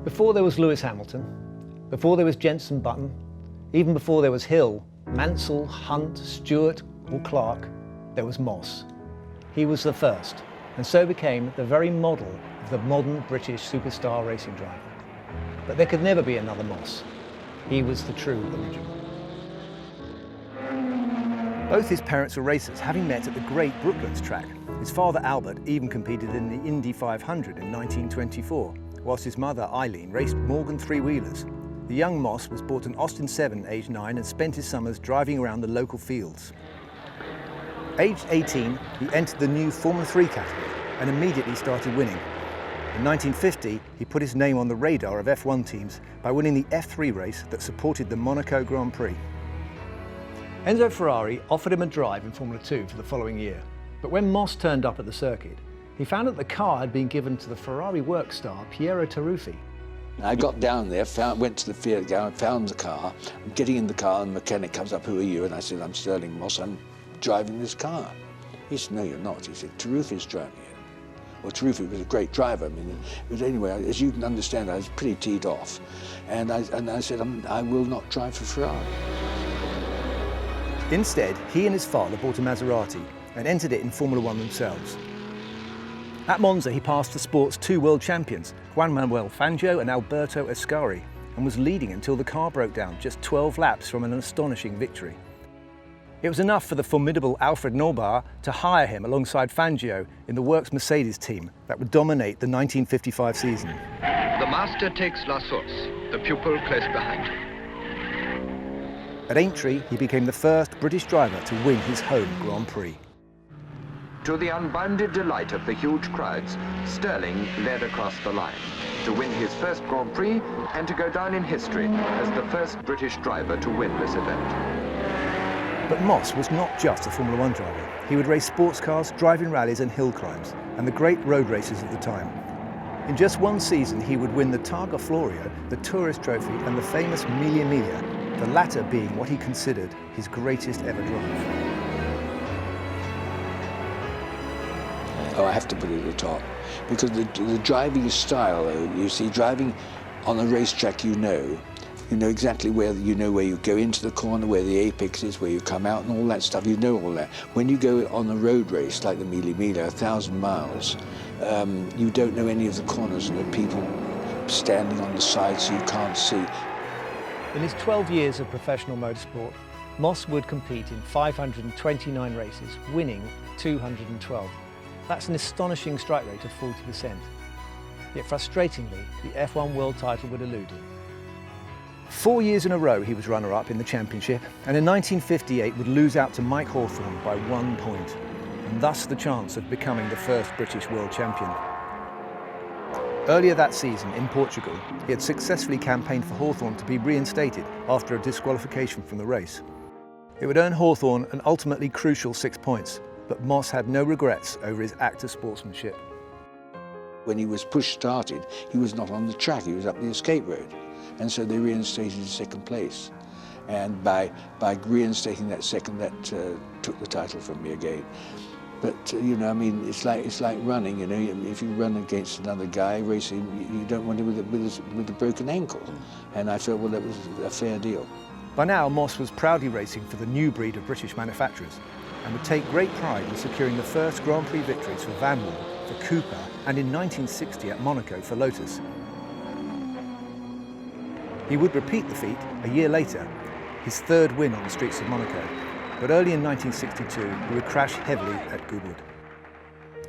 Before there was Lewis Hamilton, before there was Jenson Button, even before there was Hill, Mansell, Hunt, Stewart or Clark, there was Moss. He was the first, and so became the very model of the modern British superstar racing driver. But there could never be another Moss. He was the true original. Both his parents were racers, having met at the great Brooklands track. His father, Albert, even competed in the Indy 500 in 1924, whilst his mother, Eileen, raced Morgan three-wheelers. The young Moss was bought an Austin 7, aged 9, and spent his summers driving around the local fields. Aged 18, he entered the new Formula 3 category and immediately started winning. In 1950, he put his name on the radar of F1 teams by winning the F3 race that supported the Monaco Grand Prix. Enzo Ferrari offered him a drive in Formula 2 for the following year, but when Moss turned up at the circuit, he found that the car had been given to the Ferrari work star Piero Taruffi. I got down there, went to the field, found the car. I'm getting in the car and the mechanic comes up, "Who are you?" And I said, "I'm Stirling Moss, I'm driving this car." He said, "No, you're not." He said, "Taruffi's driving it." Well, Taruffi was a great driver. I mean, but anyway, as you can understand, I was pretty teed off. And I said, "I will not drive for Ferrari." Instead, he and his father bought a Maserati and entered it in Formula 1 themselves. At Monza, he passed the sport's two world champions, Juan Manuel Fangio and Alberto Ascari, and was leading until the car broke down just 12 laps from an astonishing victory. It was enough for the formidable Alfred Norbauer to hire him alongside Fangio in the Works Mercedes team that would dominate the 1955 season. The master takes La Source, the pupil close behind. At Aintree, he became the first British driver to win his home Grand Prix. To the unbounded delight of the huge crowds, Stirling led across the line to win his first Grand Prix and to go down in history as the first British driver to win this event. But Moss was not just a Formula 1 driver. He would race sports cars, driving rallies and hill climbs, and the great road races of the time. In just one season, he would win the Targa Florio, the Tourist Trophy and the famous Mille Miglia, the latter being what he considered his greatest ever drive. Oh, I have to put it at the top. Because the driving style, though, you see, driving on a racetrack, you know exactly where you go into the corner, where the apex is, where you come out and all that stuff, you know all that. When you go on a road race like the Mille Miglia, 1,000 miles, you don't know any of the corners and there are people standing on the side so you can't see. In his 12 years of professional motorsport, Moss would compete in 529 races, winning 212. That's an astonishing strike rate of 40%. Yet frustratingly, the F1 world title would elude him. 4 years in a row he was runner-up in the championship, and in 1958 would lose out to Mike Hawthorn by 1 point, and thus the chance of becoming the first British world champion. Earlier that season in Portugal, he had successfully campaigned for Hawthorn to be reinstated after a disqualification from the race. It would earn Hawthorn an ultimately crucial 6 points, but Moss had no regrets over his act of sportsmanship. When he was push-started, he was not on the track, he was up the escape road. And so they reinstated his second place. And by reinstating that second, that took the title from me again. But, you know, I mean, it's like running, you know, if you run against another guy racing, you don't want to with a broken ankle. And I felt, well, that was a fair deal. By now, Moss was proudly racing for the new breed of British manufacturers and would take great pride in securing the first Grand Prix victories for Van Wall, for Cooper, and in 1960 at Monaco for Lotus. He would repeat the feat a year later, his third win on the streets of Monaco, but early in 1962 he would crash heavily at Goodwood.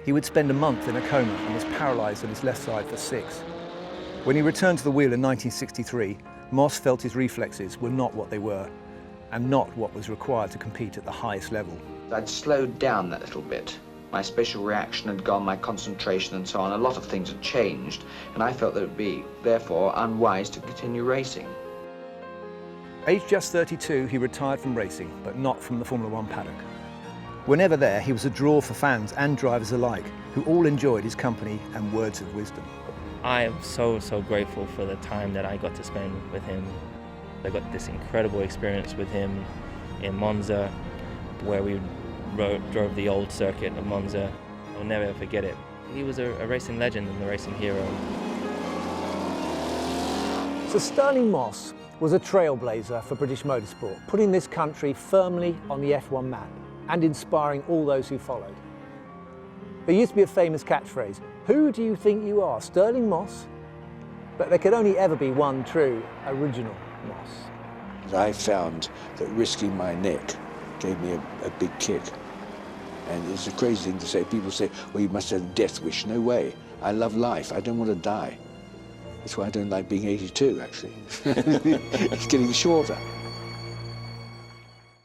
He would spend a month in a coma and was paralysed on his left side for 6. When he returned to the wheel in 1963, Moss felt his reflexes were not what they were, and not what was required to compete at the highest level. I'd slowed down that little bit. My spatial reaction had gone, my concentration and so on. A lot of things had changed, and I felt that it would be, therefore, unwise to continue racing. Aged just 32, he retired from racing, but not from the Formula 1 paddock. Whenever there, he was a draw for fans and drivers alike, who all enjoyed his company and words of wisdom. I am so grateful for the time that I got to spend with him. I got this incredible experience with him in Monza, where we drove the old circuit of Monza. I'll never forget it. He was a racing legend and a racing hero. Sir Stirling Moss was a trailblazer for British motorsport, putting this country firmly on the F1 map and inspiring all those who followed. There used to be a famous catchphrase, "Who do you think you are, Stirling Moss?" But there could only ever be one true, original Moss. I found that risking my neck gave me a big kick. And it's a crazy thing to say. People say, well, you must have a death wish. No way. I love life. I don't want to die. That's why I don't like being 82, actually. It's getting shorter.